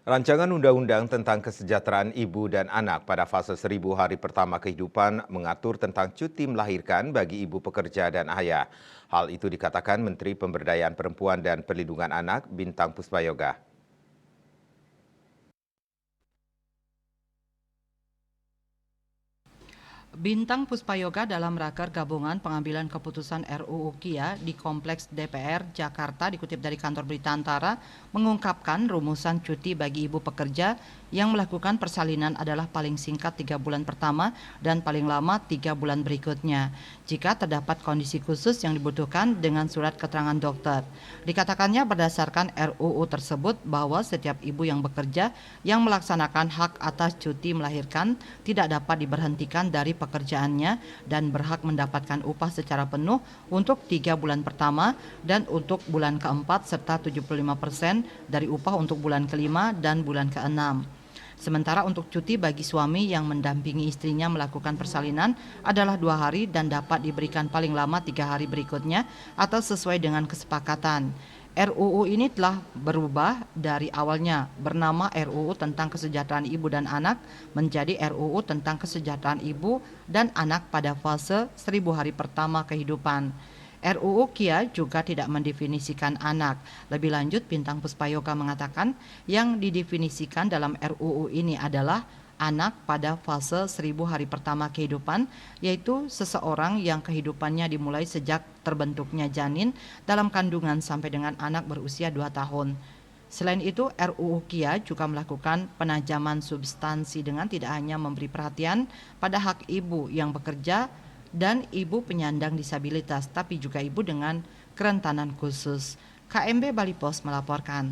Rancangan undang-undang tentang kesejahteraan ibu dan anak pada fase 1000 hari pertama kehidupan mengatur tentang cuti melahirkan bagi ibu pekerja dan ayah. Hal itu dikatakan Menteri Pemberdayaan Perempuan dan Perlindungan Anak Bintang Puspayoga. Bintang Puspayoga dalam raker gabungan pengambilan keputusan RUU KIA di Kompleks DPR Jakarta dikutip dari kantor Berita Antara mengungkapkan rumusan cuti bagi ibu pekerja yang melakukan persalinan adalah paling singkat 3 bulan pertama dan paling lama 3 bulan berikutnya jika terdapat kondisi khusus yang dibutuhkan dengan surat keterangan dokter. Dikatakannya berdasarkan RUU tersebut bahwa setiap ibu yang bekerja yang melaksanakan hak atas cuti melahirkan tidak dapat diberhentikan dari pekerjaannya dan berhak mendapatkan upah secara penuh untuk 3 bulan pertama dan untuk bulan keempat serta 75% dari upah untuk bulan kelima dan bulan keenam. Sementara untuk cuti bagi suami yang mendampingi istrinya melakukan persalinan adalah 2 hari dan dapat diberikan paling lama 3 hari berikutnya atau sesuai dengan kesepakatan. RUU ini telah berubah dari awalnya bernama RUU tentang Kesejahteraan Ibu dan Anak menjadi RUU tentang Kesejahteraan Ibu dan Anak pada fase 1000 hari pertama kehidupan. RUU KIA juga tidak mendefinisikan anak. Lebih lanjut, Bintang Puspayoga mengatakan yang didefinisikan dalam RUU ini adalah anak pada fase 1000 hari pertama kehidupan, yaitu seseorang yang kehidupannya dimulai sejak terbentuknya janin dalam kandungan sampai dengan anak berusia 2 tahun. Selain itu, RUU KIA juga melakukan penajaman substansi dengan tidak hanya memberi perhatian pada hak ibu yang bekerja dan ibu penyandang disabilitas, tapi juga ibu dengan kerentanan khusus. KMB Bali Pos melaporkan.